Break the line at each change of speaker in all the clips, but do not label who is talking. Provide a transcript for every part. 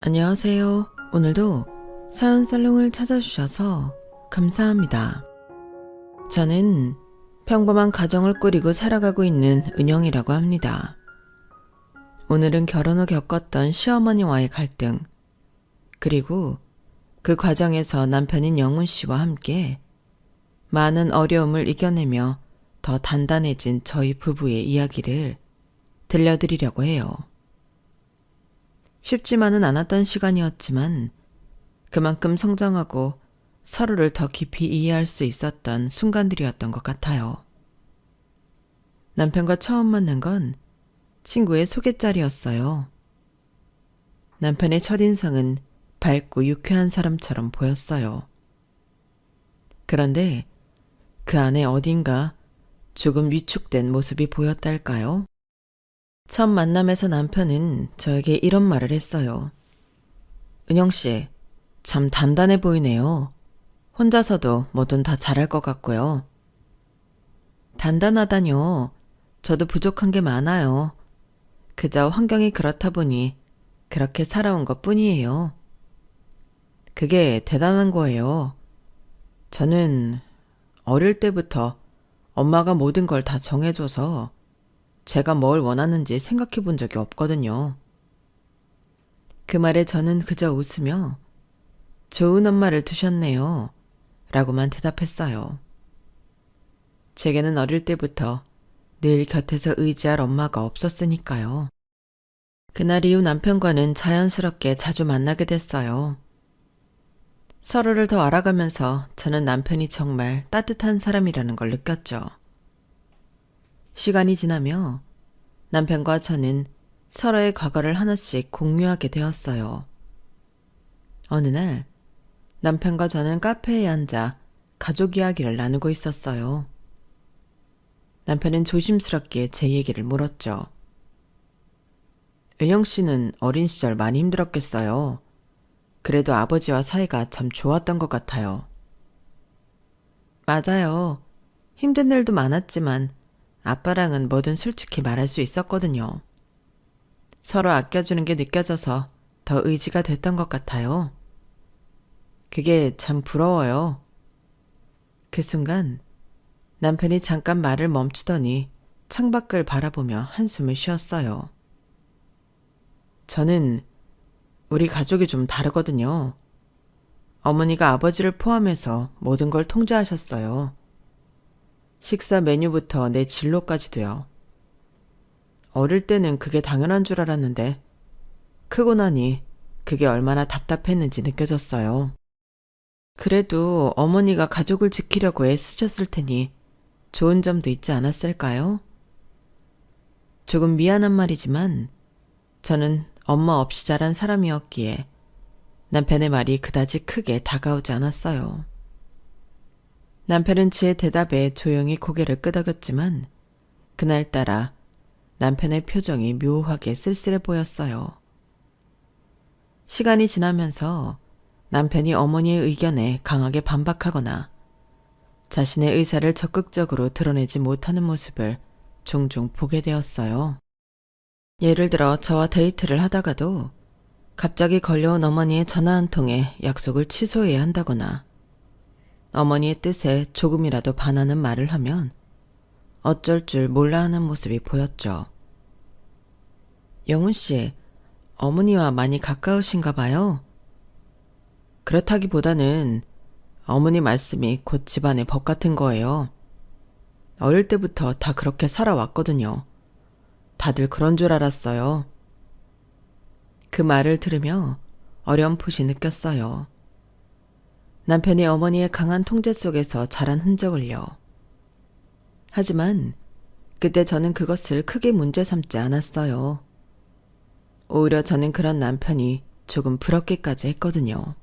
안녕하세요. 오늘도 사연 살롱을 찾아주셔서 감사합니다. 저는 평범한 가정을 꾸리고 살아가고 있는 은영이라고 합니다. 오늘은 결혼 후 겪었던 시어머니와의 갈등, 그리고 그 과정에서 남편인 영훈 씨와 함께 많은 어려움을 이겨내며 더 단단해진 저희 부부의 이야기를 들려드리려고 해요. 쉽지만은 않았던 시간이었지만 그만큼 성장하고 서로를 더 깊이 이해할 수 있었던 순간들이었던 것 같아요. 남편과 처음 만난 건 친구의 소개자리였어요. 남편의 첫인상은 밝고 유쾌한 사람처럼 보였어요. 그런데 그 안에 어딘가 조금 위축된 모습이 보였달까요? 첫 만남에서 남편은 저에게 이런 말을 했어요. 은영씨, 참 단단해 보이네요. 혼자서도 뭐든 다 잘할 것 같고요. 단단하다뇨. 저도 부족한 게 많아요. 그저 환경이 그렇다 보니 그렇게 살아온 것 뿐이에요. 그게 대단한 거예요. 저는 어릴 때부터 엄마가 모든 걸 다 정해줘서 제가 뭘 원하는지 생각해 본 적이 없거든요. 그 말에 저는 그저 웃으며 좋은 엄마를 두셨네요. 라고만 대답했어요. 제게는 어릴 때부터 늘 곁에서 의지할 엄마가 없었으니까요. 그날 이후 남편과는 자연스럽게 자주 만나게 됐어요. 서로를 더 알아가면서 저는 남편이 정말 따뜻한 사람이라는 걸 느꼈죠. 시간이 지나며 남편과 저는 서로의 과거를 하나씩 공유하게 되었어요. 어느 날 남편과 저는 카페에 앉아 가족 이야기를 나누고 있었어요. 남편은 조심스럽게 제 얘기를 물었죠. 은영 씨는 어린 시절 많이 힘들었겠어요. 그래도 아버지와 사이가 참 좋았던 것 같아요. 맞아요. 힘든 일도 많았지만 아빠랑은 뭐든 솔직히 말할 수 있었거든요. 서로 아껴주는 게 느껴져서 더 의지가 됐던 것 같아요. 그게 참 부러워요. 그 순간 남편이 잠깐 말을 멈추더니 창밖을 바라보며 한숨을 쉬었어요. 저는 우리 가족이 좀 다르거든요. 어머니가 아버지를 포함해서 모든 걸 통제하셨어요. 식사 메뉴부터 내 진로까지도요. 어릴 때는 그게 당연한 줄 알았는데 크고 나니 그게 얼마나 답답했는지 느껴졌어요. 그래도 어머니가 가족을 지키려고 애쓰셨을 테니 좋은 점도 있지 않았을까요? 조금 미안한 말이지만 저는 엄마 없이 자란 사람이었기에 남편의 말이 그다지 크게 다가오지 않았어요. 남편은 제 대답에 조용히 고개를 끄덕였지만 그날따라 남편의 표정이 묘하게 쓸쓸해 보였어요. 시간이 지나면서 남편이 어머니의 의견에 강하게 반박하거나 자신의 의사를 적극적으로 드러내지 못하는 모습을 종종 보게 되었어요. 예를 들어 저와 데이트를 하다가도 갑자기 걸려온 어머니의 전화 한 통에 약속을 취소해야 한다거나 어머니의 뜻에 조금이라도 반하는 말을 하면 어쩔 줄 몰라 하는 모습이 보였죠. 영훈 씨, 어머니와 많이 가까우신가 봐요? 그렇다기보다는 어머니 말씀이 곧 집안의 법 같은 거예요. 어릴 때부터 다 그렇게 살아왔거든요. 다들 그런 줄 알았어요. 그 말을 들으며 어렴풋이 느꼈어요. 남편이 어머니의 강한 통제 속에서 자란 흔적을요. 하지만 그때 저는 그것을 크게 문제 삼지 않았어요. 오히려 저는 그런 남편이 조금 부럽기까지 했거든요.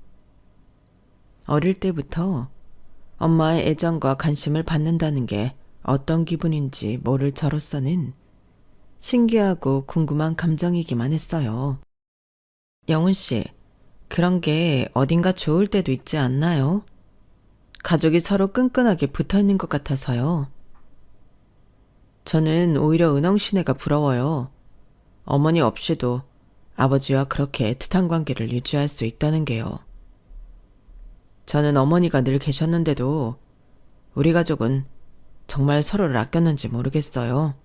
어릴 때부터 엄마의 애정과 관심을 받는다는 게 어떤 기분인지 모를 저로서는 신기하고 궁금한 감정이기만 했어요. 영훈 씨, 그런 게 어딘가 좋을 때도 있지 않나요? 가족이 서로 끈끈하게 붙어 있는 것 같아서요. 저는 오히려 은영 씨네가 부러워요. 어머니 없이도 아버지와 그렇게 애틋한 관계를 유지할 수 있다는 게요. 저는 어머니가 늘 계셨는데도 우리 가족은 정말 서로를 아꼈는지 모르겠어요.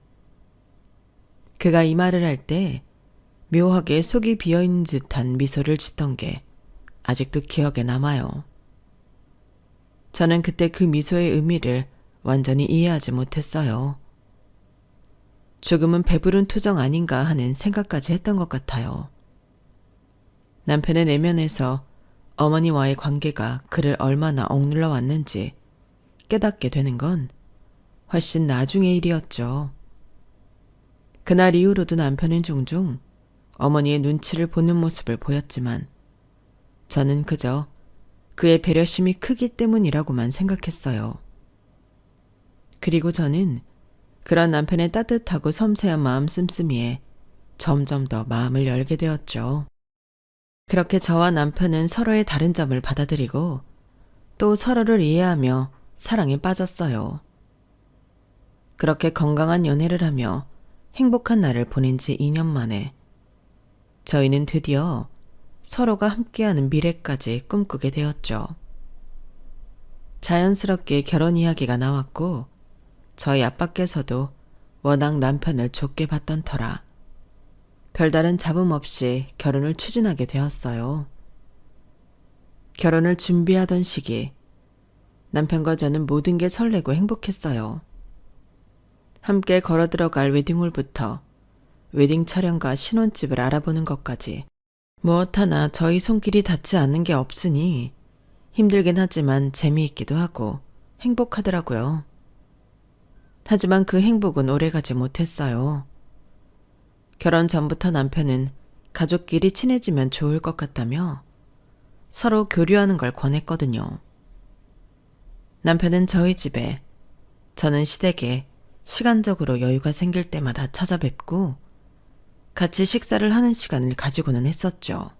그가 이 말을 할 때 묘하게 속이 비어있는 듯한 미소를 짓던 게 아직도 기억에 남아요. 저는 그때 그 미소의 의미를 완전히 이해하지 못했어요. 조금은 배부른 투정 아닌가 하는 생각까지 했던 것 같아요. 남편의 내면에서 어머니와의 관계가 그를 얼마나 억눌러 왔는지 깨닫게 되는 건 훨씬 나중의 일이었죠. 그날 이후로도 남편은 종종 어머니의 눈치를 보는 모습을 보였지만 저는 그저 그의 배려심이 크기 때문이라고만 생각했어요. 그리고 저는 그런 남편의 따뜻하고 섬세한 마음 씀씀이에 점점 더 마음을 열게 되었죠. 그렇게 저와 남편은 서로의 다른 점을 받아들이고 또 서로를 이해하며 사랑에 빠졌어요. 그렇게 건강한 연애를 하며 행복한 날을 보낸 지 2년 만에 저희는 드디어 서로가 함께하는 미래까지 꿈꾸게 되었죠. 자연스럽게 결혼 이야기가 나왔고 저희 아빠께서도 워낙 남편을 좋게 봤던 터라 별다른 잡음 없이 결혼을 추진하게 되었어요. 결혼을 준비하던 시기 남편과 저는 모든 게 설레고 행복했어요. 함께 걸어 들어갈 웨딩홀부터 웨딩 촬영과 신혼집을 알아보는 것까지 무엇 하나 저희 손길이 닿지 않는 게 없으니 힘들긴 하지만 재미있기도 하고 행복하더라고요. 하지만 그 행복은 오래가지 못했어요. 결혼 전부터 남편은 가족끼리 친해지면 좋을 것 같다며 서로 교류하는 걸 권했거든요. 남편은 저희 집에, 저는 시댁에 시간적으로 여유가 생길 때마다 찾아뵙고 같이 식사를 하는 시간을 가지고는 했었죠.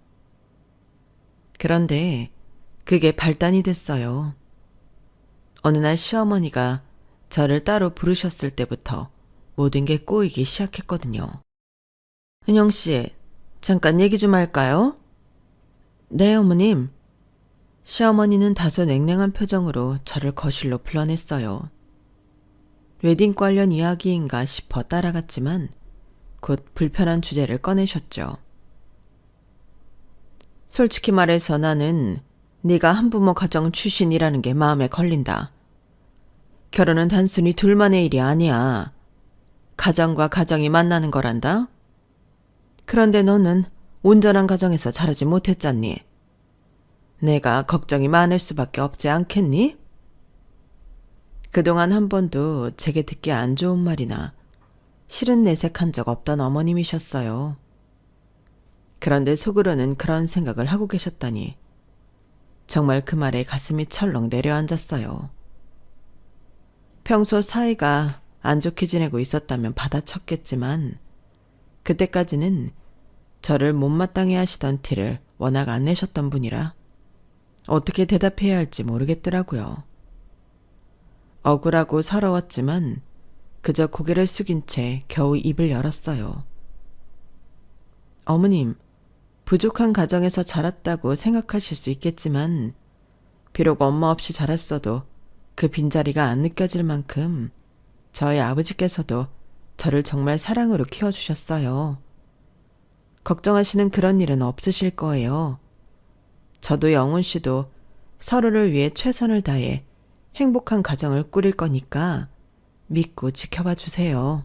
그런데 그게 발단이 됐어요. 어느 날 시어머니가 저를 따로 부르셨을 때부터 모든 게 꼬이기 시작했거든요. 은영 씨, 잠깐 얘기 좀 할까요? 네, 어머님. 시어머니는 다소 냉랭한 표정으로 저를 거실로 불러냈어요. 웨딩 관련 이야기인가 싶어 따라갔지만 곧 불편한 주제를 꺼내셨죠. 솔직히 말해서 나는 네가 한부모 가정 출신이라는 게 마음에 걸린다. 결혼은 단순히 둘만의 일이 아니야. 가정과 가정이 만나는 거란다. 그런데 너는 온전한 가정에서 자라지 못했잖니. 내가 걱정이 많을 수밖에 없지 않겠니? 그동안 한 번도 제게 듣기 안 좋은 말이나 싫은 내색한 적 없던 어머님이셨어요. 그런데 속으로는 그런 생각을 하고 계셨다니 정말 그 말에 가슴이 철렁 내려앉았어요. 평소 사이가 안 좋게 지내고 있었다면 받아쳤겠지만 그때까지는 저를 못마땅해 하시던 티를 워낙 안 내셨던 분이라 어떻게 대답해야 할지 모르겠더라고요. 억울하고 서러웠지만 그저 고개를 숙인 채 겨우 입을 열었어요. 어머님, 부족한 가정에서 자랐다고 생각하실 수 있겠지만 비록 엄마 없이 자랐어도 그 빈자리가 안 느껴질 만큼 저희 아버지께서도 저를 정말 사랑으로 키워주셨어요. 걱정하시는 그런 일은 없으실 거예요. 저도 영훈 씨도 서로를 위해 최선을 다해 행복한 가정을 꾸릴 거니까 믿고 지켜봐 주세요.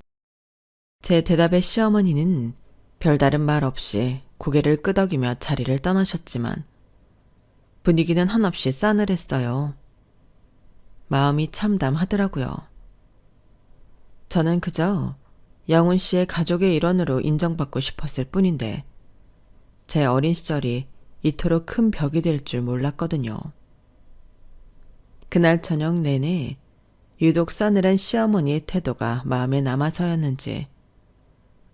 제 대답에 시어머니는 별다른 말 없이 고개를 끄덕이며 자리를 떠나셨지만 분위기는 한없이 싸늘했어요. 마음이 참담하더라고요. 저는 그저 영훈 씨의 가족의 일원으로 인정받고 싶었을 뿐인데 제 어린 시절이 이토록 큰 벽이 될 줄 몰랐거든요. 그날 저녁 내내 유독 싸늘한 시어머니의 태도가 마음에 남아서였는지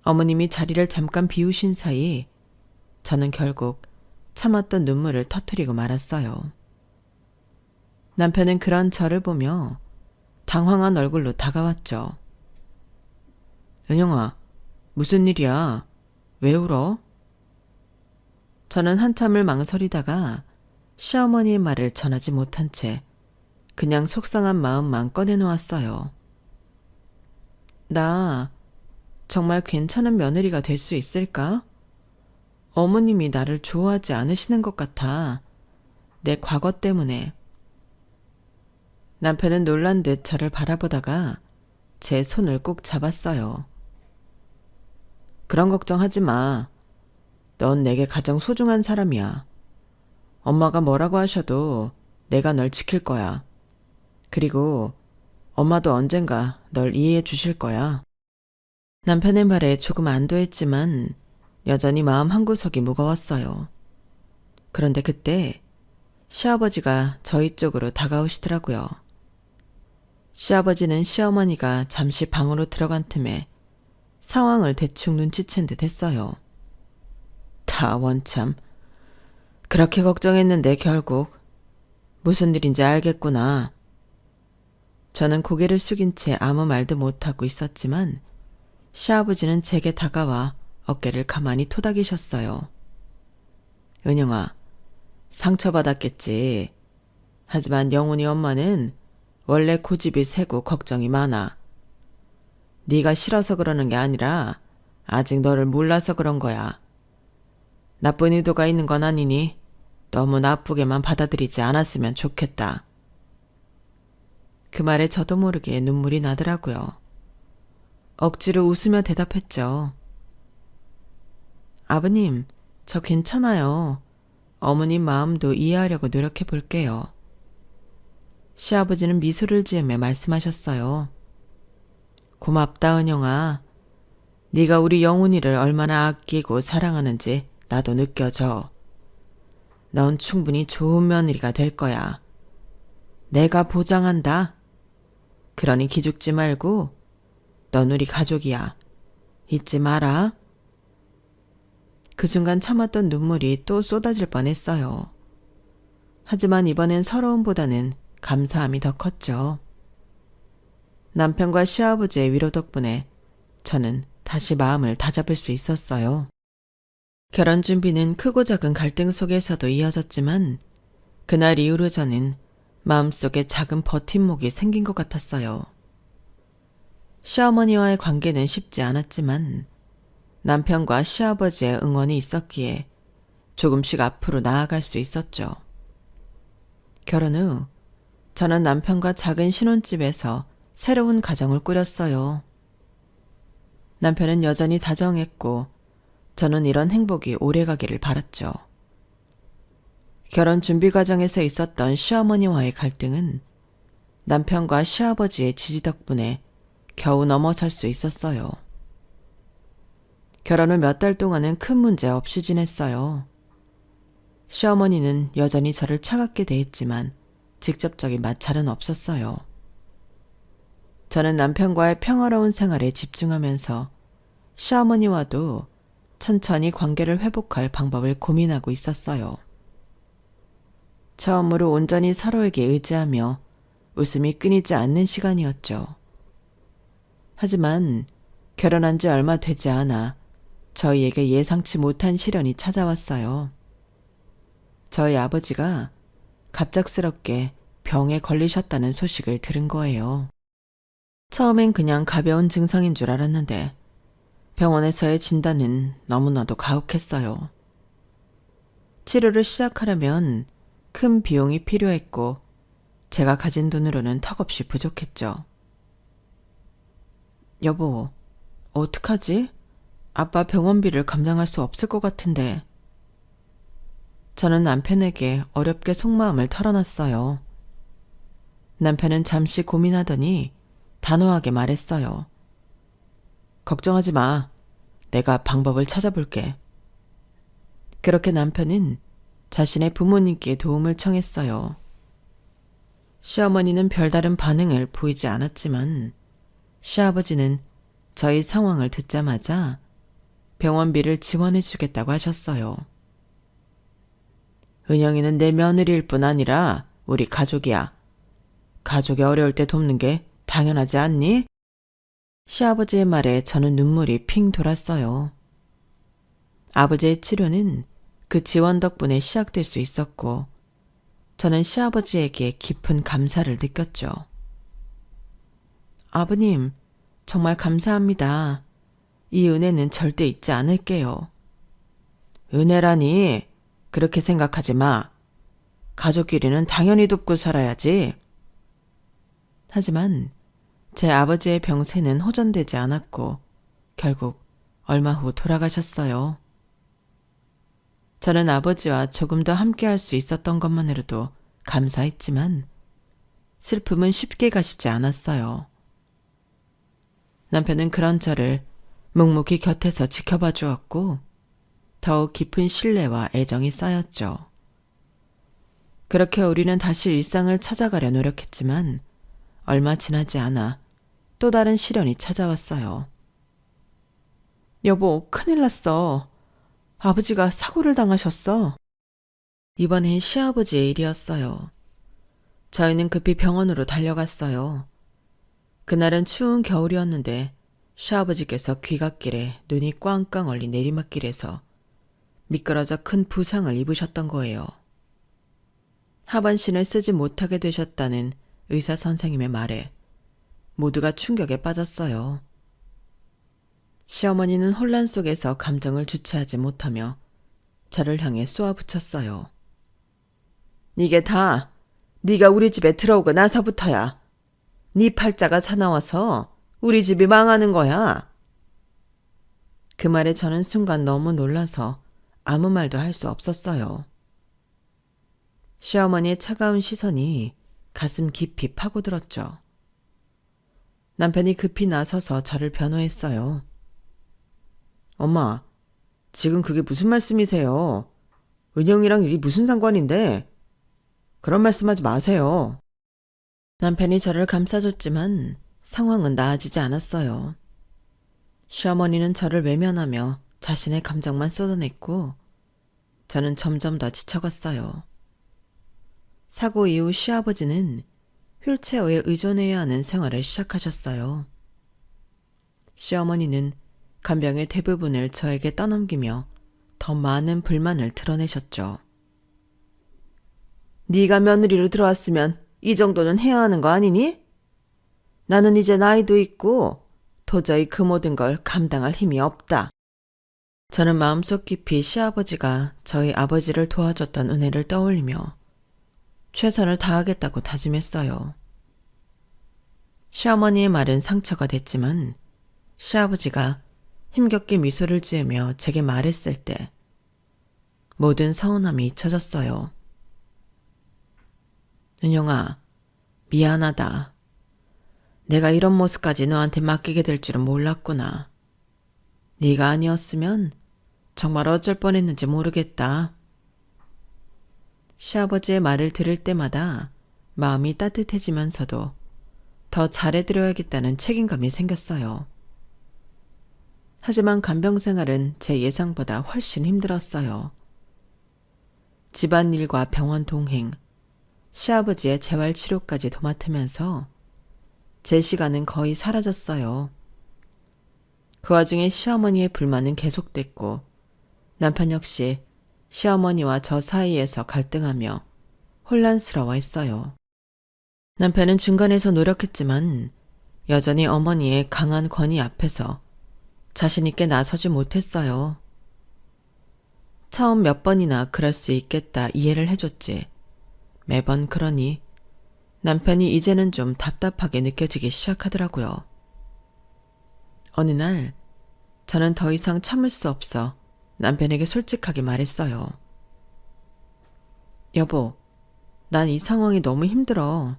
어머님이 자리를 잠깐 비우신 사이 저는 결국 참았던 눈물을 터뜨리고 말았어요. 남편은 그런 저를 보며 당황한 얼굴로 다가왔죠. 은영아, 무슨 일이야? 왜 울어? 저는 한참을 망설이다가 시어머니의 말을 전하지 못한 채 그냥 속상한 마음만 꺼내놓았어요. 나 정말 괜찮은 며느리가 될 수 있을까? 어머님이 나를 좋아하지 않으시는 것 같아. 내 과거 때문에. 남편은 놀란 듯 저를 바라보다가 제 손을 꼭 잡았어요. 그런 걱정하지 마. 넌 내게 가장 소중한 사람이야. 엄마가 뭐라고 하셔도 내가 널 지킬 거야. 그리고 엄마도 언젠가 널 이해해 주실 거야. 남편의 말에 조금 안도했지만 여전히 마음 한구석이 무거웠어요. 그런데 그때 시아버지가 저희 쪽으로 다가오시더라고요. 시아버지는 시어머니가 잠시 방으로 들어간 틈에 상황을 대충 눈치챈 듯 했어요. 다 원참. 그렇게 걱정했는데 결국 무슨 일인지 알겠구나. 저는 고개를 숙인 채 아무 말도 못하고 있었지만 시아버지는 제게 다가와 어깨를 가만히 토닥이셨어요. 은영아, 상처받았겠지. 하지만 영훈이 엄마는 원래 고집이 세고 걱정이 많아. 네가 싫어서 그러는 게 아니라 아직 너를 몰라서 그런 거야. 나쁜 의도가 있는 건 아니니 너무 나쁘게만 받아들이지 않았으면 좋겠다. 그 말에 저도 모르게 눈물이 나더라고요. 억지로 웃으며 대답했죠. 아버님, 저 괜찮아요. 어머님 마음도 이해하려고 노력해 볼게요. 시아버지는 미소를 지으며 말씀하셨어요. 고맙다, 은영아. 네가 우리 영훈이를 얼마나 아끼고 사랑하는지 나도 느껴져. 넌 충분히 좋은 며느리가 될 거야. 내가 보장한다. 그러니 기죽지 말고 넌 우리 가족이야. 잊지 마라. 그 순간 참았던 눈물이 또 쏟아질 뻔했어요. 하지만 이번엔 서러움보다는 감사함이 더 컸죠. 남편과 시아버지의 위로 덕분에 저는 다시 마음을 다잡을 수 있었어요. 결혼 준비는 크고 작은 갈등 속에서도 이어졌지만 그날 이후로 저는 마음속에 작은 버팀목이 생긴 것 같았어요. 시어머니와의 관계는 쉽지 않았지만 남편과 시아버지의 응원이 있었기에 조금씩 앞으로 나아갈 수 있었죠. 결혼 후 저는 남편과 작은 신혼집에서 새로운 가정을 꾸렸어요. 남편은 여전히 다정했고 저는 이런 행복이 오래가기를 바랐죠. 결혼 준비 과정에서 있었던 시어머니와의 갈등은 남편과 시아버지의 지지 덕분에 겨우 넘어설 수 있었어요. 결혼 후 몇 달 동안은 큰 문제 없이 지냈어요. 시어머니는 여전히 저를 차갑게 대했지만 직접적인 마찰은 없었어요. 저는 남편과의 평화로운 생활에 집중하면서 시어머니와도 천천히 관계를 회복할 방법을 고민하고 있었어요. 처음으로 온전히 서로에게 의지하며 웃음이 끊이지 않는 시간이었죠. 하지만 결혼한 지 얼마 되지 않아 저희에게 예상치 못한 시련이 찾아왔어요. 저희 아버지가 갑작스럽게 병에 걸리셨다는 소식을 들은 거예요. 처음엔 그냥 가벼운 증상인 줄 알았는데 병원에서의 진단은 너무나도 가혹했어요. 치료를 시작하려면 큰 비용이 필요했고 제가 가진 돈으로는 턱없이 부족했죠. 여보, 어떡하지? 아빠 병원비를 감당할 수 없을 것 같은데. 저는 남편에게 어렵게 속마음을 털어놨어요. 남편은 잠시 고민하더니 단호하게 말했어요. 걱정하지 마. 내가 방법을 찾아볼게. 그렇게 남편은 자신의 부모님께 도움을 청했어요. 시어머니는 별다른 반응을 보이지 않았지만 시아버지는 저희 상황을 듣자마자 병원비를 지원해 주겠다고 하셨어요. 은영이는 내 며느리일 뿐 아니라 우리 가족이야. 가족이 어려울 때 돕는 게 당연하지 않니? 시아버지의 말에 저는 눈물이 핑 돌았어요. 아버지의 치료는 그 지원 덕분에 시작될 수 있었고 저는 시아버지에게 깊은 감사를 느꼈죠. 아버님, 정말 감사합니다. 이 은혜는 절대 잊지 않을게요. 은혜라니 그렇게 생각하지 마. 가족끼리는 당연히 돕고 살아야지. 하지만 제 아버지의 병세는 호전되지 않았고 결국 얼마 후 돌아가셨어요. 저는 아버지와 조금 더 함께할 수 있었던 것만으로도 감사했지만 슬픔은 쉽게 가시지 않았어요. 남편은 그런 저를 묵묵히 곁에서 지켜봐 주었고 더욱 깊은 신뢰와 애정이 쌓였죠. 그렇게 우리는 다시 일상을 찾아가려 노력했지만 얼마 지나지 않아 또 다른 시련이 찾아왔어요. 여보, 큰일 났어. 아버지가 사고를 당하셨어. 이번엔 시아버지의 일이었어요. 저희는 급히 병원으로 달려갔어요. 그날은 추운 겨울이었는데 시아버지께서 귀갓길에 눈이 꽝꽝 얼린 내리막길에서 미끄러져 큰 부상을 입으셨던 거예요. 하반신을 쓰지 못하게 되셨다는 의사 선생님의 말에 모두가 충격에 빠졌어요. 시어머니는 혼란 속에서 감정을 주체하지 못하며 저를 향해 쏘아붙였어요. 이게 다 네가 우리 집에 들어오고 나서부터야. 네 팔자가 사나워서 우리 집이 망하는 거야. 그 말에 저는 순간 너무 놀라서 아무 말도 할 수 없었어요. 시어머니의 차가운 시선이 가슴 깊이 파고들었죠. 남편이 급히 나서서 저를 변호했어요. 엄마, 지금 그게 무슨 말씀이세요? 은영이랑 일이 무슨 상관인데? 그런 말씀하지 마세요. 남편이 저를 감싸줬지만 상황은 나아지지 않았어요. 시어머니는 저를 외면하며 자신의 감정만 쏟아냈고 저는 점점 더 지쳐갔어요. 사고 이후 시아버지는 휠체어에 의존해야 하는 생활을 시작하셨어요. 시어머니는 간병의 대부분을 저에게 떠넘기며 더 많은 불만을 드러내셨죠. 네가 며느리로 들어왔으면 이 정도는 해야 하는 거 아니니? 나는 이제 나이도 있고 도저히 그 모든 걸 감당할 힘이 없다. 저는 마음속 깊이 시아버지가 저희 아버지를 도와줬던 은혜를 떠올리며 최선을 다하겠다고 다짐했어요. 시어머니의 말은 상처가 됐지만 시아버지가 힘겹게 미소를 지으며 제게 말했을 때 모든 서운함이 잊혀졌어요. 은영아, 미안하다. 내가 이런 모습까지 너한테 맡기게 될 줄은 몰랐구나. 네가 아니었으면 정말 어쩔 뻔했는지 모르겠다. 시아버지의 말을 들을 때마다 마음이 따뜻해지면서도 더 잘해드려야겠다는 책임감이 생겼어요. 하지만 간병 생활은 제 예상보다 훨씬 힘들었어요. 집안일과 병원 동행, 시아버지의 재활치료까지 도맡으면서 제 시간은 거의 사라졌어요. 그 와중에 시어머니의 불만은 계속됐고 남편 역시 시어머니와 저 사이에서 갈등하며 혼란스러워했어요. 남편은 중간에서 노력했지만 여전히 어머니의 강한 권위 앞에서 자신 있게 나서지 못했어요. 처음 몇 번이나 그럴 수 있겠다 이해를 해줬지. 매번 그러니 남편이 이제는 좀 답답하게 느껴지기 시작하더라고요. 어느 날 저는 더 이상 참을 수 없어 남편에게 솔직하게 말했어요. 여보, 난 이 상황이 너무 힘들어.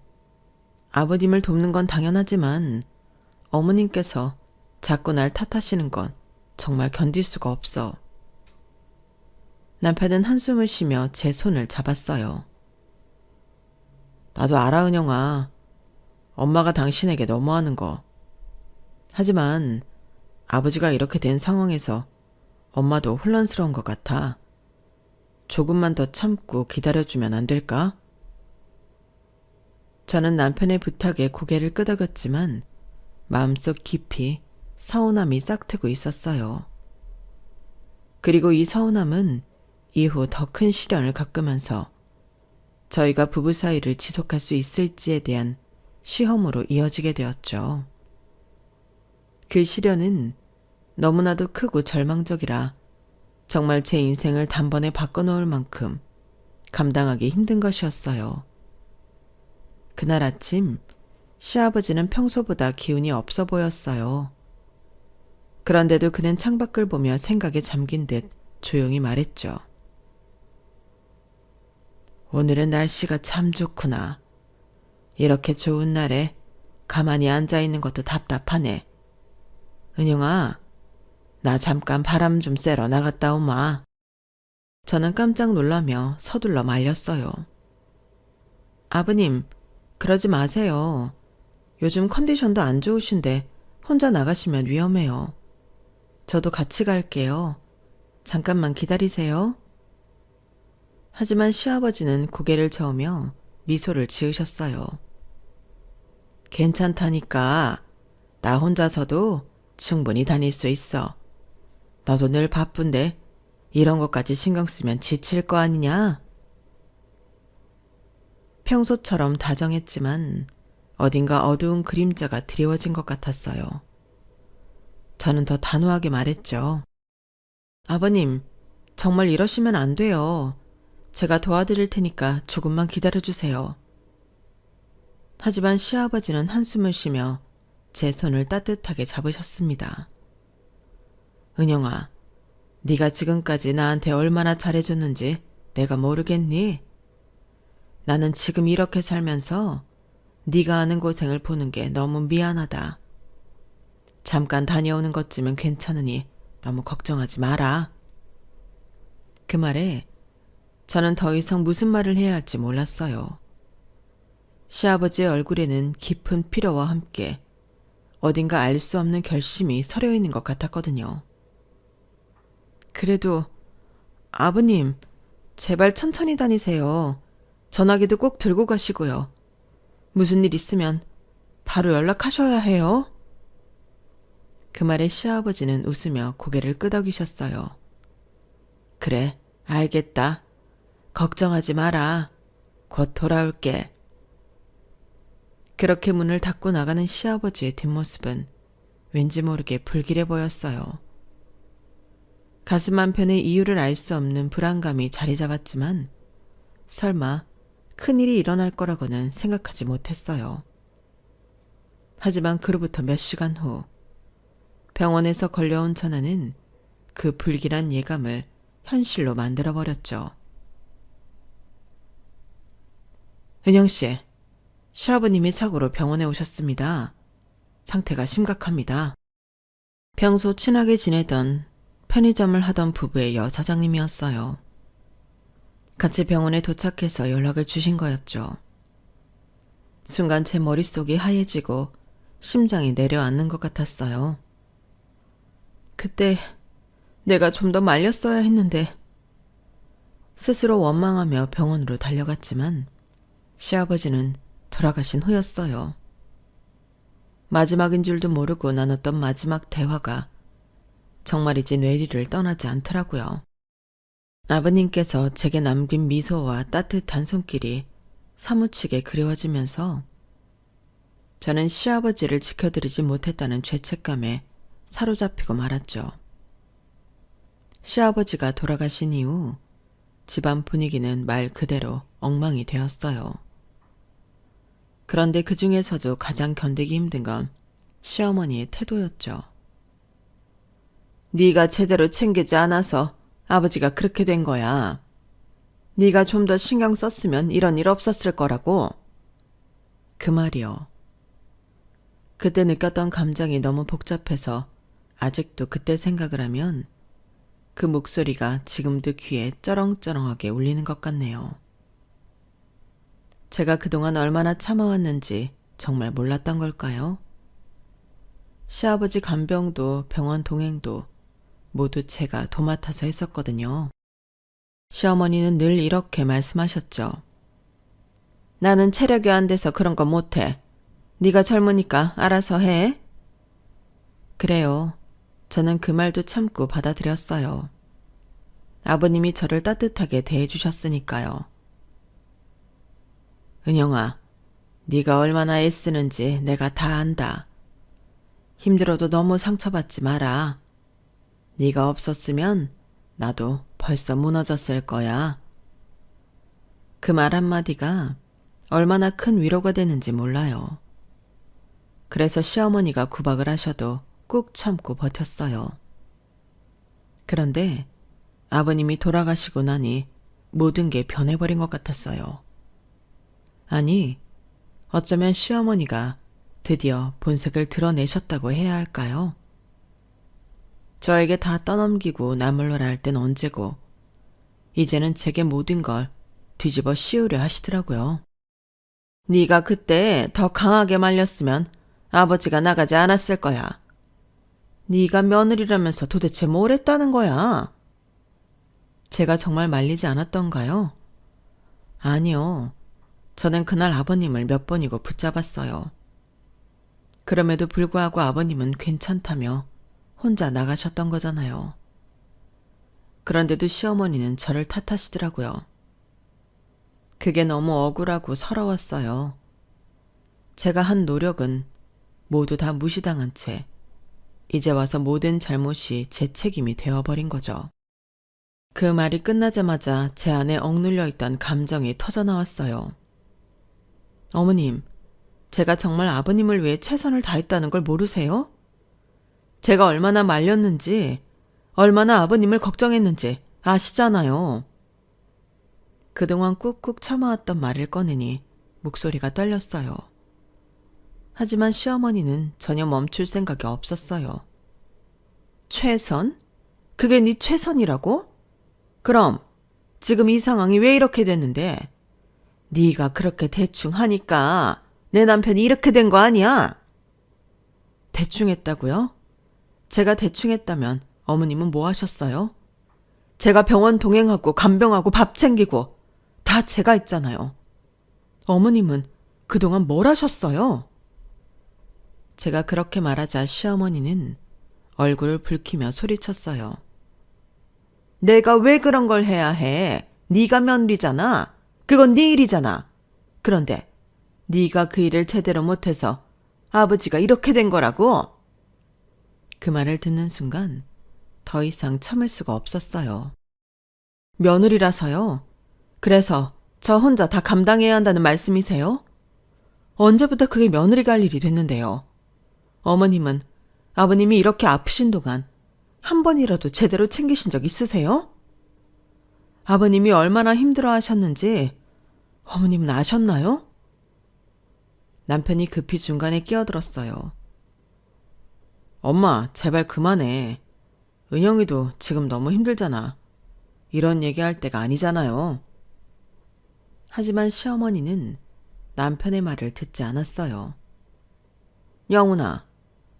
아버님을 돕는 건 당연하지만 어머님께서 자꾸 날 탓하시는 건 정말 견딜 수가 없어. 남편은 한숨을 쉬며 제 손을 잡았어요. 나도 알아, 은영아. 엄마가 당신에게 너무하는 거. 하지만 아버지가 이렇게 된 상황에서 엄마도 혼란스러운 것 같아. 조금만 더 참고 기다려주면 안 될까? 저는 남편의 부탁에 고개를 끄덕였지만 마음속 깊이 서운함이 싹트고 있었어요. 그리고 이 서운함은 이후 더 큰 시련을 겪으면서 저희가 부부 사이를 지속할 수 있을지에 대한 시험으로 이어지게 되었죠. 그 시련은 너무나도 크고 절망적이라 정말 제 인생을 단번에 바꿔놓을 만큼 감당하기 힘든 것이었어요. 그날 아침 시아버지는 평소보다 기운이 없어 보였어요. 그런데도 그는 창밖을 보며 생각에 잠긴 듯 조용히 말했죠. 오늘은 날씨가 참 좋구나. 이렇게 좋은 날에 가만히 앉아있는 것도 답답하네. 은영아, 나 잠깐 바람 좀 쐬러 나갔다 오마. 저는 깜짝 놀라며 서둘러 말렸어요. 아버님, 그러지 마세요. 요즘 컨디션도 안 좋으신데 혼자 나가시면 위험해요. 저도 같이 갈게요. 잠깐만 기다리세요. 하지만 시아버지는 고개를 저으며 미소를 지으셨어요. 괜찮다니까. 나 혼자서도 충분히 다닐 수 있어. 너도 늘 바쁜데 이런 것까지 신경 쓰면 지칠 거 아니냐? 평소처럼 다정했지만 어딘가 어두운 그림자가 드리워진 것 같았어요. 저는 더 단호하게 말했죠. 아버님, 정말 이러시면 안 돼요. 제가 도와드릴 테니까 조금만 기다려주세요. 하지만 시아버지는 한숨을 쉬며 제 손을 따뜻하게 잡으셨습니다. 은영아, 네가 지금까지 나한테 얼마나 잘해줬는지 내가 모르겠니? 나는 지금 이렇게 살면서 네가 하는 고생을 보는 게 너무 미안하다. 잠깐 다녀오는 것쯤은 괜찮으니 너무 걱정하지 마라. 그 말에 저는 더 이상 무슨 말을 해야 할지 몰랐어요. 시아버지의 얼굴에는 깊은 피로와 함께 어딘가 알 수 없는 결심이 서려 있는 것 같았거든요. 그래도 아버님, 제발 천천히 다니세요. 전화기도 꼭 들고 가시고요. 무슨 일 있으면 바로 연락하셔야 해요. 그 말에 시아버지는 웃으며 고개를 끄덕이셨어요. 그래, 알겠다. 걱정하지 마라. 곧 돌아올게. 그렇게 문을 닫고 나가는 시아버지의 뒷모습은 왠지 모르게 불길해 보였어요. 가슴 한편에 이유를 알 수 없는 불안감이 자리 잡았지만 설마 큰일이 일어날 거라고는 생각하지 못했어요. 하지만 그로부터 몇 시간 후 병원에서 걸려온 전화는 그 불길한 예감을 현실로 만들어버렸죠. 은영씨, 시아버님이 사고로 병원에 오셨습니다. 상태가 심각합니다. 평소 친하게 지내던 편의점을 하던 부부의 여사장님이었어요. 같이 병원에 도착해서 연락을 주신 거였죠. 순간 제 머릿속이 하얘지고 심장이 내려앉는 것 같았어요. 그때 내가 좀 더 말렸어야 했는데 스스로 원망하며 병원으로 달려갔지만 시아버지는 돌아가신 후였어요. 마지막인 줄도 모르고 나눴던 마지막 대화가 정말이지 뇌리를 떠나지 않더라고요. 아버님께서 제게 남긴 미소와 따뜻한 손길이 사무치게 그리워지면서 저는 시아버지를 지켜드리지 못했다는 죄책감에 사로잡히고 말았죠. 시아버지가 돌아가신 이후 집안 분위기는 말 그대로 엉망이 되었어요. 그런데 그 중에서도 가장 견디기 힘든 건 시어머니의 태도였죠. 네가 제대로 챙기지 않아서 아버지가 그렇게 된 거야. 네가 좀 더 신경 썼으면 이런 일 없었을 거라고. 그 말이요. 그때 느꼈던 감정이 너무 복잡해서 아직도 그때 생각을 하면 그 목소리가 지금도 귀에 쩌렁쩌렁하게 울리는 것 같네요. 제가 그동안 얼마나 참아왔는지 정말 몰랐던 걸까요? 시아버지 간병도 병원 동행도 모두 제가 도맡아서 했었거든요. 시어머니는 늘 이렇게 말씀하셨죠. 나는 체력이 안 돼서 그런 거 못해. 네가 젊으니까 알아서 해. 그래요. 저는 그 말도 참고 받아들였어요. 아버님이 저를 따뜻하게 대해주셨으니까요. 은영아, 네가 얼마나 애쓰는지 내가 다 안다. 힘들어도 너무 상처받지 마라. 네가 없었으면 나도 벌써 무너졌을 거야. 그 말 한마디가 얼마나 큰 위로가 되는지 몰라요. 그래서 시어머니가 구박을 하셔도 꾹 참고 버텼어요. 그런데 아버님이 돌아가시고 나니 모든 게 변해버린 것 같았어요. 아니, 어쩌면 시어머니가 드디어 본색을 드러내셨다고 해야 할까요? 저에게 다 떠넘기고 나물러라 할 땐 언제고, 이제는 제게 모든 걸 뒤집어 씌우려 하시더라고요. 네가 그때 더 강하게 말렸으면 아버지가 나가지 않았을 거야. 네가 며느리라면서 도대체 뭘 했다는 거야? 제가 정말 말리지 않았던가요? 아니요. 저는 그날 아버님을 몇 번이고 붙잡았어요. 그럼에도 불구하고 아버님은 괜찮다며 혼자 나가셨던 거잖아요. 그런데도 시어머니는 저를 탓하시더라고요. 그게 너무 억울하고 서러웠어요. 제가 한 노력은 모두 다 무시당한 채 이제 와서 모든 잘못이 제 책임이 되어버린 거죠. 그 말이 끝나자마자 제 안에 억눌려 있던 감정이 터져나왔어요. 어머님, 제가 정말 아버님을 위해 최선을 다했다는 걸 모르세요? 제가 얼마나 말렸는지, 얼마나 아버님을 걱정했는지 아시잖아요. 그동안 꾹꾹 참아왔던 말을 꺼내니 목소리가 떨렸어요. 하지만 시어머니는 전혀 멈출 생각이 없었어요. 최선? 그게 네 최선이라고? 그럼 지금 이 상황이 왜 이렇게 됐는데? 네가 그렇게 대충 하니까 내 남편이 이렇게 된 거 아니야? 대충 했다고요? 제가 대충 했다면 어머님은 뭐 하셨어요? 제가 병원 동행하고 간병하고 밥 챙기고 다 제가 했잖아요. 어머님은 그동안 뭘 하셨어요? 제가 그렇게 말하자 시어머니는 얼굴을 붉히며 소리쳤어요. 내가 왜 그런 걸 해야 해? 네가 며느리잖아. 그건 네 일이잖아. 그런데 네가 그 일을 제대로 못해서 아버지가 이렇게 된 거라고? 그 말을 듣는 순간 더 이상 참을 수가 없었어요. 며느리라서요? 그래서 저 혼자 다 감당해야 한다는 말씀이세요? 언제부터 그게 며느리가 할 일이 됐는데요? 어머님은 아버님이 이렇게 아프신 동안 한 번이라도 제대로 챙기신 적 있으세요? 아버님이 얼마나 힘들어 하셨는지 어머님은 아셨나요? 남편이 급히 중간에 끼어들었어요. 엄마, 제발 그만해. 은영이도 지금 너무 힘들잖아. 이런 얘기할 때가 아니잖아요. 하지만 시어머니는 남편의 말을 듣지 않았어요. 영훈아,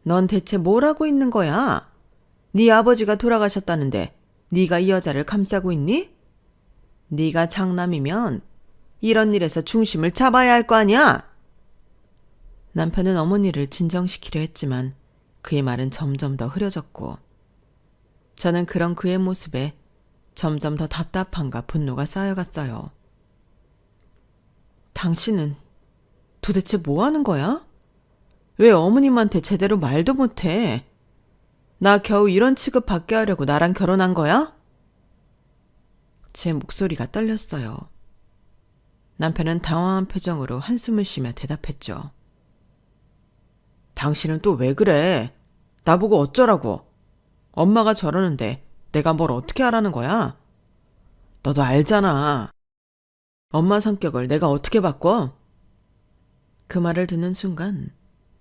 넌 대체 뭘 하고 있는 거야? 네 아버지가 돌아가셨다는데 네가 이 여자를 감싸고 있니? 네가 장남이면 이런 일에서 중심을 잡아야 할 거 아니야? 남편은 어머니를 진정시키려 했지만 그의 말은 점점 더 흐려졌고 저는 그런 그의 모습에 점점 더 답답함과 분노가 쌓여갔어요. 당신은 도대체 뭐 하는 거야? 왜 어머님한테 제대로 말도 못해? 나 겨우 이런 취급 받게 하려고 나랑 결혼한 거야? 제 목소리가 떨렸어요. 남편은 당황한 표정으로 한숨을 쉬며 대답했죠. 당신은 또 왜 그래? 나보고 어쩌라고? 엄마가 저러는데 내가 뭘 어떻게 하라는 거야? 너도 알잖아. 엄마 성격을 내가 어떻게 바꿔? 그 말을 듣는 순간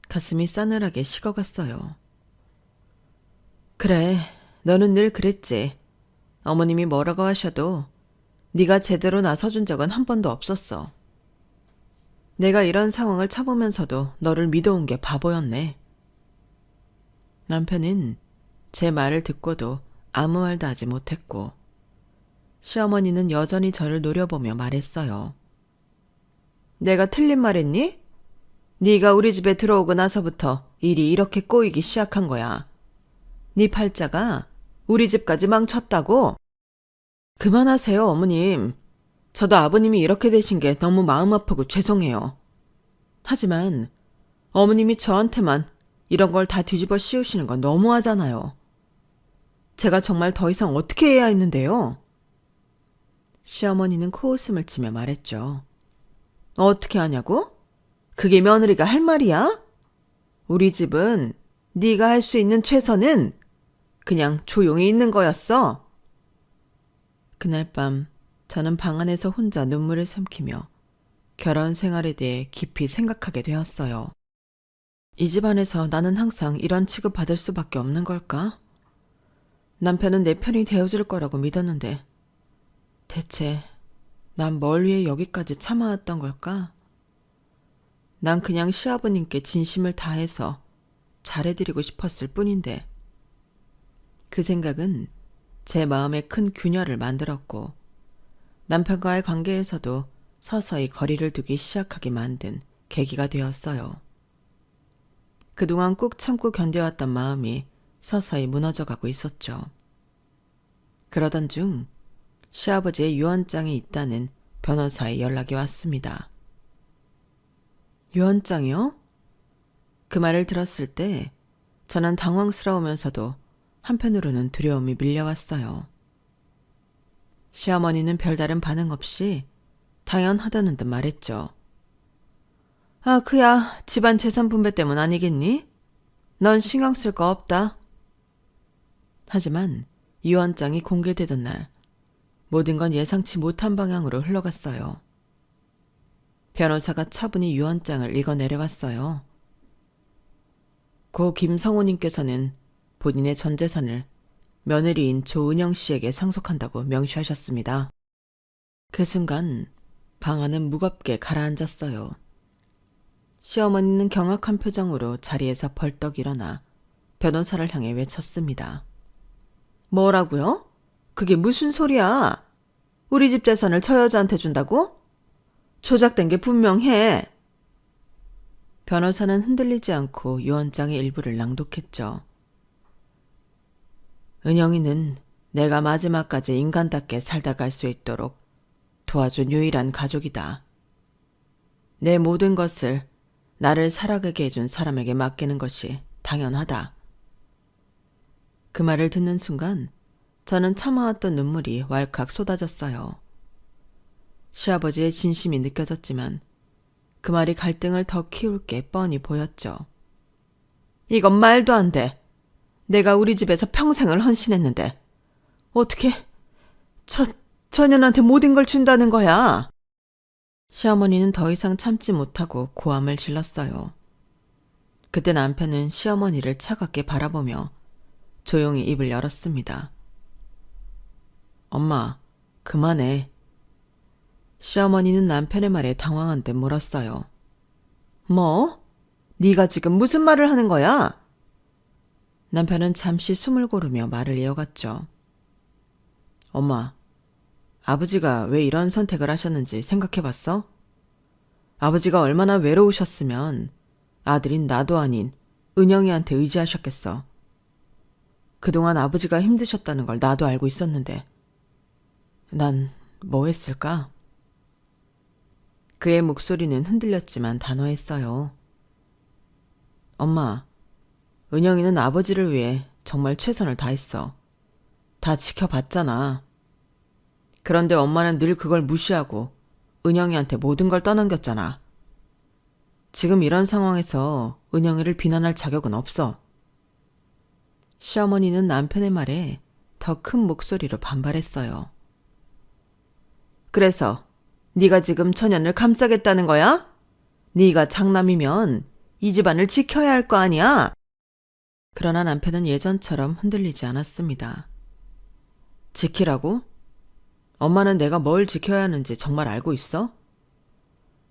가슴이 싸늘하게 식어갔어요. 그래, 너는 늘 그랬지. 어머님이 뭐라고 하셔도 네가 제대로 나서준 적은 한 번도 없었어. 내가 이런 상황을 참으면서도 너를 믿어온 게 바보였네. 남편은 제 말을 듣고도 아무 말도 하지 못했고 시어머니는 여전히 저를 노려보며 말했어요. 내가 틀린 말 했니? 네가 우리 집에 들어오고 나서부터 일이 이렇게 꼬이기 시작한 거야. 네 팔자가 우리 집까지 망쳤다고? 그만하세요, 어머님. 저도 아버님이 이렇게 되신 게 너무 마음 아프고 죄송해요. 하지만 어머님이 저한테만 이런 걸 다 뒤집어 씌우시는 건 너무하잖아요. 제가 정말 더 이상 어떻게 해야 했는데요? 시어머니는 코웃음을 치며 말했죠. 어떻게 하냐고? 그게 며느리가 할 말이야? 우리 집은 네가 할 수 있는 최선은 그냥 조용히 있는 거였어. 그날 밤 저는 방 안에서 혼자 눈물을 삼키며 결혼 생활에 대해 깊이 생각하게 되었어요. 이 집안에서 나는 항상 이런 취급받을 수밖에 없는 걸까? 남편은 내 편이 되어줄 거라고 믿었는데 대체 난 뭘 위해 여기까지 참아왔던 걸까? 난 그냥 시아버님께 진심을 다해서 잘해드리고 싶었을 뿐인데 그 생각은 제 마음에 큰 균열을 만들었고 남편과의 관계에서도 서서히 거리를 두기 시작하게 만든 계기가 되었어요. 그동안 꾹 참고 견뎌왔던 마음이 서서히 무너져가고 있었죠. 그러던 중 시아버지의 유언장이 있다는 변호사의 연락이 왔습니다. 유언장이요? 그 말을 들었을 때 저는 당황스러우면서도 한편으로는 두려움이 밀려왔어요. 시어머니는 별다른 반응 없이 당연하다는 듯 말했죠. 아, 그야 집안 재산 분배 때문 아니겠니? 넌 신경 쓸 거 없다. 하지만 유언장이 공개되던 날 모든 건 예상치 못한 방향으로 흘러갔어요. 변호사가 차분히 유언장을 읽어 내려갔어요. 고 김성호님께서는 본인의 전 재산을 며느리인 조은영 씨에게 상속한다고 명시하셨습니다. 그 순간 방 안은 무겁게 가라앉았어요. 시어머니는 경악한 표정으로 자리에서 벌떡 일어나 변호사를 향해 외쳤습니다. 뭐라고요? 그게 무슨 소리야? 우리 집 재산을 저 여자한테 준다고? 조작된 게 분명해. 변호사는 흔들리지 않고 유언장의 일부를 낭독했죠. 은영이는 내가 마지막까지 인간답게 살다 갈 수 있도록 도와준 유일한 가족이다. 내 모든 것을 나를 살아가게 해준 사람에게 맡기는 것이 당연하다. 그 말을 듣는 순간 저는 참아왔던 눈물이 왈칵 쏟아졌어요. 시아버지의 진심이 느껴졌지만 그 말이 갈등을 더 키울 게 뻔히 보였죠. 이건 말도 안 돼. 내가 우리 집에서 평생을 헌신했는데 어떻게 저 년한테 모든 걸 준다는 거야? 시어머니는 더 이상 참지 못하고 고함을 질렀어요. 그때 남편은 시어머니를 차갑게 바라보며 조용히 입을 열었습니다. 엄마, 그만해. 시어머니는 남편의 말에 당황한 듯 물었어요. 뭐? 네가 지금 무슨 말을 하는 거야? 남편은 잠시 숨을 고르며 말을 이어갔죠. 엄마, 아버지가 왜 이런 선택을 하셨는지 생각해봤어? 아버지가 얼마나 외로우셨으면 아들인 나도 아닌 은영이한테 의지하셨겠어. 그동안 아버지가 힘드셨다는 걸 나도 알고 있었는데 난 뭐 했을까? 그의 목소리는 흔들렸지만 단호했어요. 엄마, 은영이는 아버지를 위해 정말 최선을 다했어. 다 지켜봤잖아. 그런데 엄마는 늘 그걸 무시하고 은영이한테 모든 걸 떠넘겼잖아. 지금 이런 상황에서 은영이를 비난할 자격은 없어. 시어머니는 남편의 말에 더 큰 목소리로 반발했어요. 그래서 네가 지금 처년을 감싸겠다는 거야? 네가 장남이면 이 집안을 지켜야 할 거 아니야? 그러나 남편은 예전처럼 흔들리지 않았습니다. 지키라고? 엄마는 내가 뭘 지켜야 하는지 정말 알고 있어?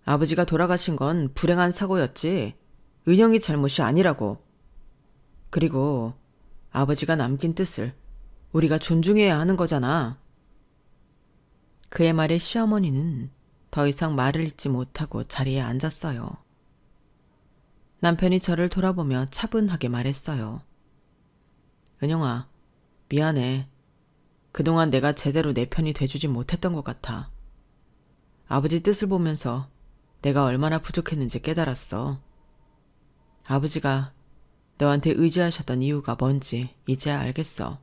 아버지가 돌아가신 건 불행한 사고였지 은영이 잘못이 아니라고. 그리고 아버지가 남긴 뜻을 우리가 존중해야 하는 거잖아. 그의 말에 시어머니는 더 이상 말을 잇지 못하고 자리에 앉았어요. 남편이 저를 돌아보며 차분하게 말했어요. 은영아, 미안해. 그동안 내가 제대로 내 편이 돼주지 못했던 것 같아. 아버지 뜻을 보면서 내가 얼마나 부족했는지 깨달았어. 아버지가 너한테 의지하셨던 이유가 뭔지 이제야 알겠어.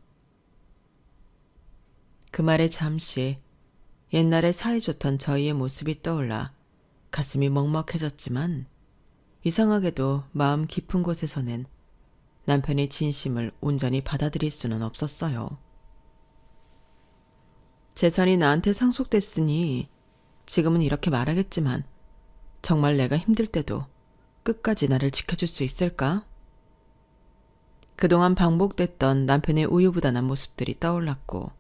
그 말에 잠시 옛날에 사이좋던 저희의 모습이 떠올라 가슴이 먹먹해졌지만 이상하게도 마음 깊은 곳에서는 남편의 진심을 온전히 받아들일 수는 없었어요. 재산이 나한테 상속됐으니 지금은 이렇게 말하겠지만 정말 내가 힘들 때도 끝까지 나를 지켜줄 수 있을까? 그동안 반복됐던 남편의 우유부단한 모습들이 떠올랐고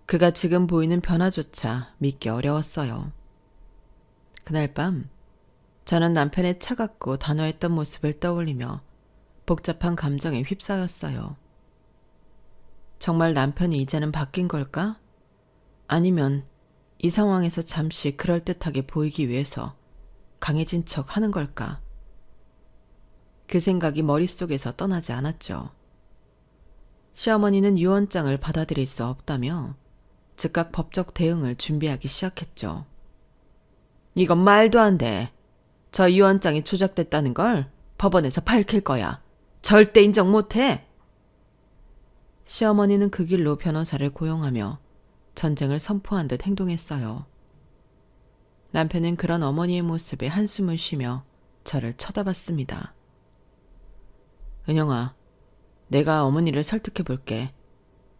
그가 지금 보이는 변화조차 믿기 어려웠어요. 그날 밤 저는 남편의 차갑고 단호했던 모습을 떠올리며 복잡한 감정에 휩싸였어요. 정말 남편이 이제는 바뀐 걸까? 아니면 이 상황에서 잠시 그럴듯하게 보이기 위해서 강해진 척 하는 걸까? 그 생각이 머릿속에서 떠나지 않았죠. 시어머니는 유언장을 받아들일 수 없다며 즉각 법적 대응을 준비하기 시작했죠. 이건 말도 안 돼. 저 유언장이 조작됐다는 걸 법원에서 밝힐 거야. 절대 인정 못해. 시어머니는 그 길로 변호사를 고용하며 전쟁을 선포한 듯 행동했어요. 남편은 그런 어머니의 모습에 한숨을 쉬며 저를 쳐다봤습니다. 은영아, 내가 어머니를 설득해 볼게.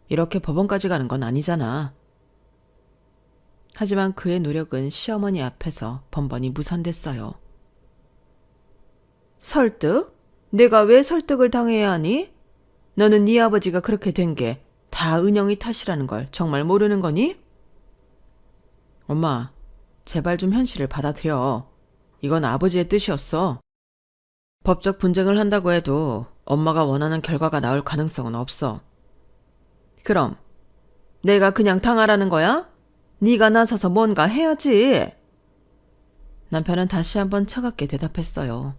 이렇게 법원까지 가는 건 아니잖아. 하지만 그의 노력은 시어머니 앞에서 번번이 무산됐어요. 설득? 내가 왜 설득을 당해야 하니? 너는 네 아버지가 그렇게 된 게 다 은영이 탓이라는 걸 정말 모르는 거니? 엄마, 제발 좀 현실을 받아들여. 이건 아버지의 뜻이었어. 법적 분쟁을 한다고 해도 엄마가 원하는 결과가 나올 가능성은 없어. 그럼 내가 그냥 당하라는 거야? 네가 나서서 뭔가 해야지. 남편은 다시 한번 차갑게 대답했어요.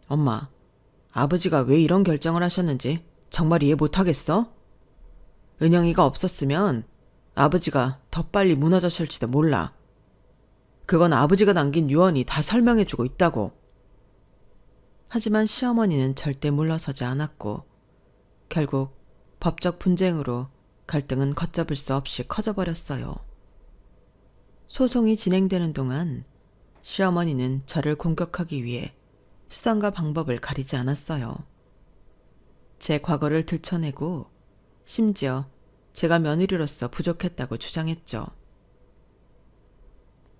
엄마, 아버지가 왜 이런 결정을 하셨는지 정말 이해 못하겠어? 은영이가 없었으면 아버지가 더 빨리 무너졌을지도 몰라. 그건 아버지가 남긴 유언이 다 설명해주고 있다고. 하지만 시어머니는 절대 물러서지 않았고 결국 법적 분쟁으로 갈등은 걷잡을 수 없이 커져버렸어요. 소송이 진행되는 동안 시어머니는 저를 공격하기 위해 수단과 방법을 가리지 않았어요. 제 과거를 들춰내고 심지어 제가 며느리로서 부족했다고 주장했죠.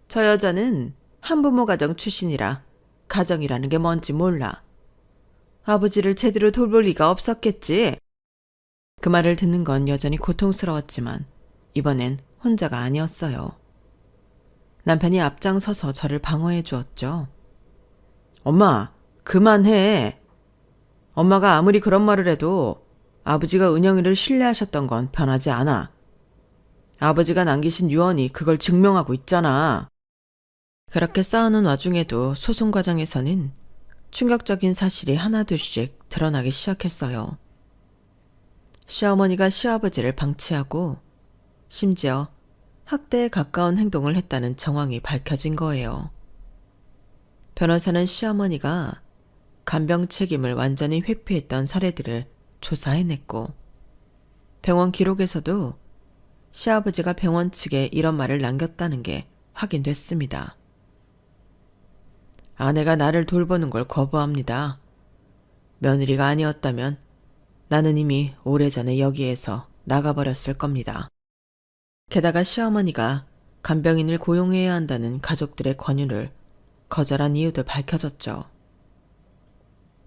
저 여자는 한부모 가정 출신이라 가정이라는 게 뭔지 몰라. 아버지를 제대로 돌볼 리가 없었겠지. 그 말을 듣는 건 여전히 고통스러웠지만 이번엔 혼자가 아니었어요. 남편이 앞장서서 저를 방어해 주었죠. 엄마, 그만해. 엄마가 아무리 그런 말을 해도 아버지가 은영이를 신뢰하셨던 건 변하지 않아. 아버지가 남기신 유언이 그걸 증명하고 있잖아. 그렇게 싸우는 와중에도 소송 과정에서는 충격적인 사실이 하나둘씩 드러나기 시작했어요. 시어머니가 시아버지를 방치하고 심지어 학대에 가까운 행동을 했다는 정황이 밝혀진 거예요. 변호사는 시어머니가 간병 책임을 완전히 회피했던 사례들을 조사해냈고 병원 기록에서도 시아버지가 병원 측에 이런 말을 남겼다는 게 확인됐습니다. 아내가 나를 돌보는 걸 거부합니다. 며느리가 아니었다면 나는 이미 오래전에 여기에서 나가버렸을 겁니다. 게다가 시어머니가 간병인을 고용해야 한다는 가족들의 권유를 거절한 이유도 밝혀졌죠.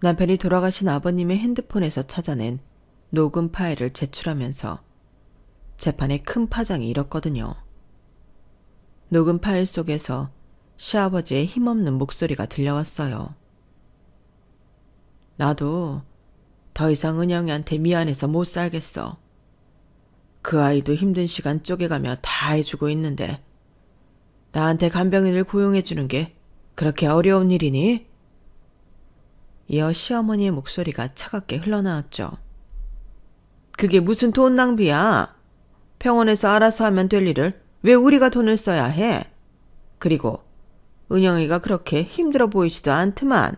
남편이 돌아가신 아버님의 핸드폰에서 찾아낸 녹음 파일을 제출하면서 재판에 큰 파장이 일었거든요. 녹음 파일 속에서 시아버지의 힘없는 목소리가 들려왔어요. 나도 더 이상 은영이한테 미안해서 못 살겠어. 그 아이도 힘든 시간 쪼개가며 다 해주고 있는데 나한테 간병인을 고용해주는 게 그렇게 어려운 일이니? 이어 시어머니의 목소리가 차갑게 흘러나왔죠. 그게 무슨 돈 낭비야? 병원에서 알아서 하면 될 일을 왜 우리가 돈을 써야 해? 그리고 은영이가 그렇게 힘들어 보이지도 않더만.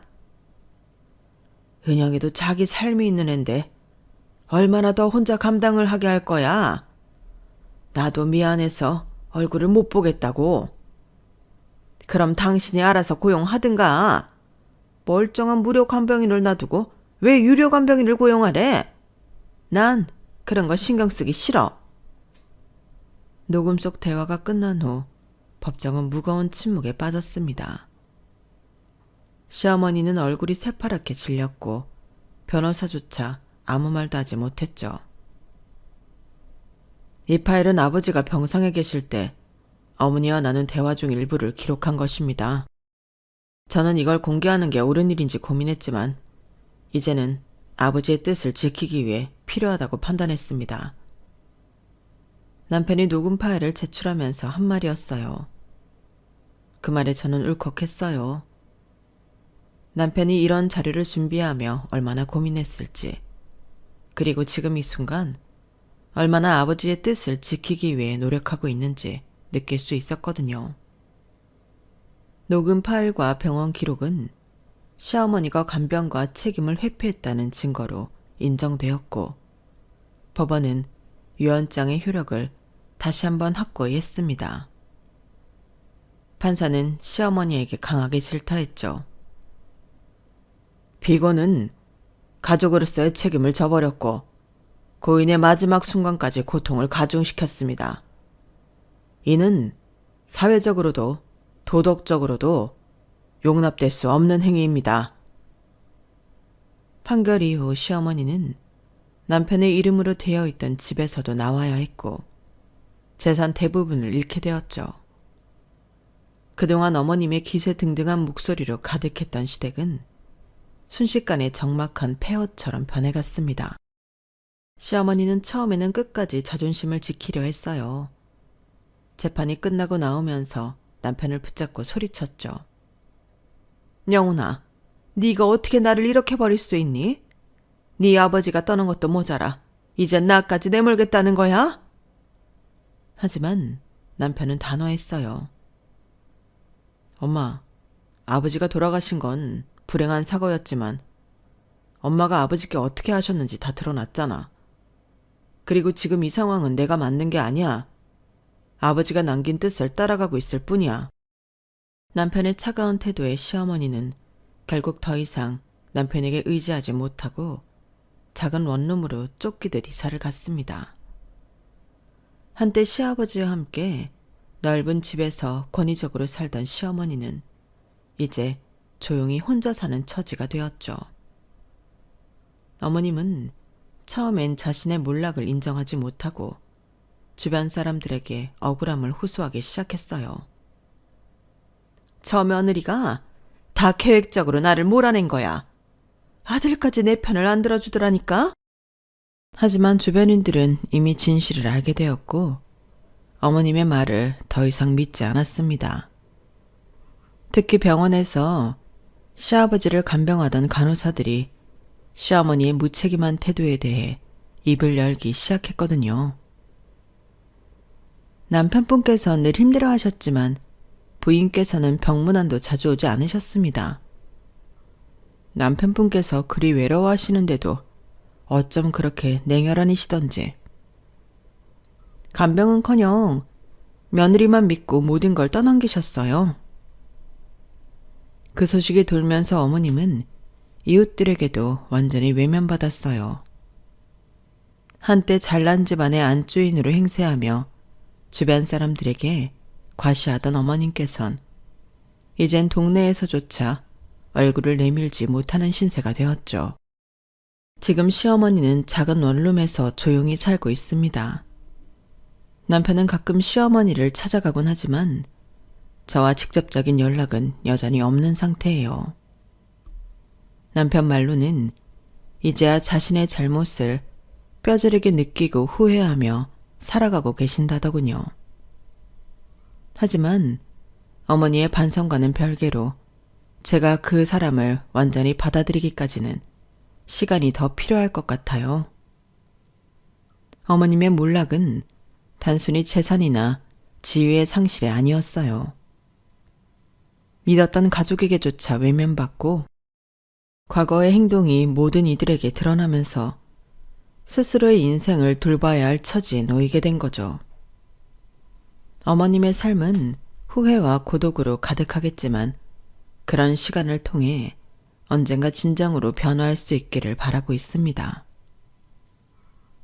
은영이도 자기 삶이 있는 앤데 얼마나 더 혼자 감당을 하게 할 거야? 나도 미안해서 얼굴을 못 보겠다고. 그럼 당신이 알아서 고용하든가. 멀쩡한 무료 간병인을 놔두고 왜 유료 간병인을 고용하래? 난 그런 거 신경 쓰기 싫어. 녹음 속 대화가 끝난 후 법정은 무거운 침묵에 빠졌습니다. 시어머니는 얼굴이 새파랗게 질렸고 변호사조차 아무 말도 하지 못했죠. 이 파일은 아버지가 병상에 계실 때 어머니와 나눈 대화 중 일부를 기록한 것입니다. 저는 이걸 공개하는 게 옳은 일인지 고민했지만 이제는 아버지의 뜻을 지키기 위해 필요하다고 판단했습니다. 남편이 녹음 파일을 제출하면서 한 말이었어요. 그 말에 저는 울컥했어요. 남편이 이런 자료를 준비하며 얼마나 고민했을지, 그리고 지금 이 순간 얼마나 아버지의 뜻을 지키기 위해 노력하고 있는지 느낄 수 있었거든요. 녹음 파일과 병원 기록은 시어머니가 간병과 책임을 회피했다는 증거로 인정되었고 법원은 유언장의 효력을 다시 한번 확고히 했습니다. 판사는 시어머니에게 강하게 질타했죠. 피고는 가족으로서의 책임을 져버렸고 고인의 마지막 순간까지 고통을 가중시켰습니다. 이는 사회적으로도 도덕적으로도 용납될 수 없는 행위입니다. 판결 이후 시어머니는 남편의 이름으로 되어 있던 집에서도 나와야 했고 재산 대부분을 잃게 되었죠. 그동안 어머님의 기세등등한 목소리로 가득했던 시댁은 순식간에 적막한 폐허처럼 변해갔습니다. 시어머니는 처음에는 끝까지 자존심을 지키려 했어요. 재판이 끝나고 나오면서 남편을 붙잡고 소리쳤죠. 영훈아, 네가 어떻게 나를 이렇게 버릴 수 있니? 네 아버지가 떠난 것도 모자라 이젠 나까지 내몰겠다는 거야? 하지만 남편은 단호했어요. 엄마, 아버지가 돌아가신 건 불행한 사고였지만 엄마가 아버지께 어떻게 하셨는지 다 드러났잖아. 그리고 지금 이 상황은 내가 만든 게 아니야. 아버지가 남긴 뜻을 따라가고 있을 뿐이야. 남편의 차가운 태도에 시어머니는 결국 더 이상 남편에게 의지하지 못하고 작은 원룸으로 쫓기듯 이사를 갔습니다. 한때 시아버지와 함께 넓은 집에서 권위적으로 살던 시어머니는 이제 조용히 혼자 사는 처지가 되었죠. 어머님은 처음엔 자신의 몰락을 인정하지 못하고 주변 사람들에게 억울함을 호소하기 시작했어요. 저 며느리가 다 계획적으로 나를 몰아낸 거야. 아들까지 내 편을 안 들어주더라니까? 하지만 주변인들은 이미 진실을 알게 되었고 어머님의 말을 더 이상 믿지 않았습니다. 특히 병원에서 시아버지를 간병하던 간호사들이 시어머니의 무책임한 태도에 대해 입을 열기 시작했거든요. 남편분께서 늘 힘들어하셨지만 부인께서는 병문안도 자주 오지 않으셨습니다. 남편분께서 그리 외로워하시는데도 어쩜 그렇게 냉혈한이시던지. 간병은커녕 며느리만 믿고 모든 걸 떠넘기셨어요. 그 소식이 돌면서 어머님은 이웃들에게도 완전히 외면받았어요. 한때 잘난 집안의 안주인으로 행세하며 주변 사람들에게 과시하던 어머님께선 이젠 동네에서조차 얼굴을 내밀지 못하는 신세가 되었죠. 지금 시어머니는 작은 원룸에서 조용히 살고 있습니다. 남편은 가끔 시어머니를 찾아가곤 하지만 저와 직접적인 연락은 여전히 없는 상태예요. 남편 말로는 이제야 자신의 잘못을 뼈저리게 느끼고 후회하며 살아가고 계신다더군요. 하지만 어머니의 반성과는 별개로 제가 그 사람을 완전히 받아들이기까지는 시간이 더 필요할 것 같아요. 어머님의 몰락은 단순히 재산이나 지위의 상실이 아니었어요. 믿었던 가족에게조차 외면받고 과거의 행동이 모든 이들에게 드러나면서 스스로의 인생을 돌봐야 할 처지에 놓이게 된 거죠. 어머님의 삶은 후회와 고독으로 가득하겠지만 그런 시간을 통해 언젠가 진정으로 변화할 수 있기를 바라고 있습니다.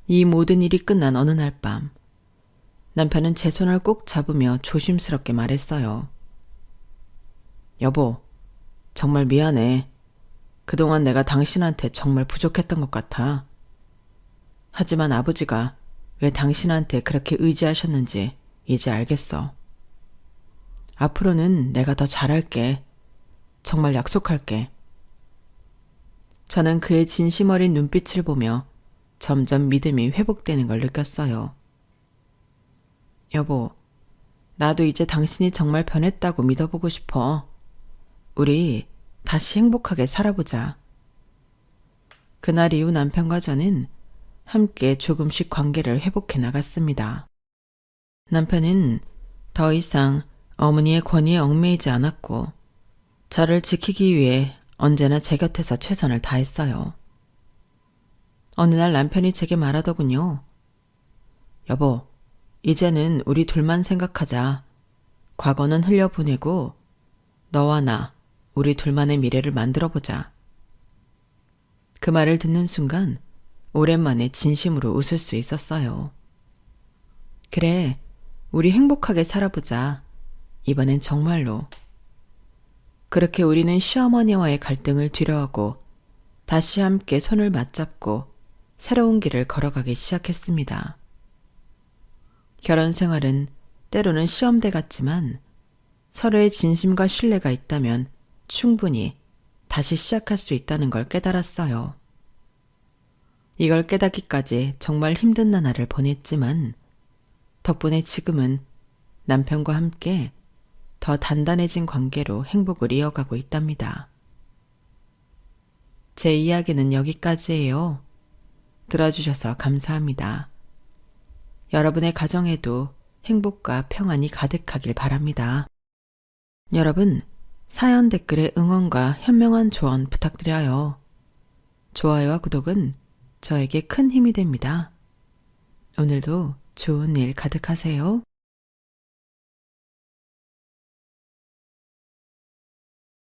이 모든 일이 끝난 어느 날 밤, 남편은 제 손을 꼭 잡으며 조심스럽게 말했어요. 여보, 정말 미안해. 그동안 내가 당신한테 정말 부족했던 것 같아. 하지만 아버지가 왜 당신한테 그렇게 의지하셨는지 이제 알겠어. 앞으로는 내가 더 잘할게. 정말 약속할게. 저는 그의 진심 어린 눈빛을 보며 점점 믿음이 회복되는 걸 느꼈어요. 여보, 나도 이제 당신이 정말 변했다고 믿어보고 싶어. 우리 다시 행복하게 살아보자. 그날 이후 남편과 저는 함께 조금씩 관계를 회복해 나갔습니다. 남편은 더 이상 어머니의 권위에 얽매이지 않았고 저를 지키기 위해 언제나 제 곁에서 최선을 다했어요. 어느 날 남편이 제게 말하더군요. 여보, 이제는 우리 둘만 생각하자. 과거는 흘려보내고 너와 나, 우리 둘만의 미래를 만들어보자. 그 말을 듣는 순간 오랜만에 진심으로 웃을 수 있었어요. 그래, 우리 행복하게 살아보자. 이번엔 정말로. 그렇게 우리는 시어머니와의 갈등을 뒤로하고 다시 함께 손을 맞잡고 새로운 길을 걸어가기 시작했습니다. 결혼 생활은 때로는 시험대 같지만 서로의 진심과 신뢰가 있다면 충분히 다시 시작할 수 있다는 걸 깨달았어요. 이걸 깨닫기까지 정말 힘든 나날을 보냈지만 덕분에 지금은 남편과 함께 더 단단해진 관계로 행복을 이어가고 있답니다. 제 이야기는 여기까지예요. 들어주셔서 감사합니다. 여러분의 가정에도 행복과 평안이 가득하길 바랍니다. 여러분, 사연 댓글에 응원과 현명한 조언 부탁드려요. 좋아요와 구독은 저에게 큰 힘이 됩니다. 오늘도 좋은 일 가득하세요.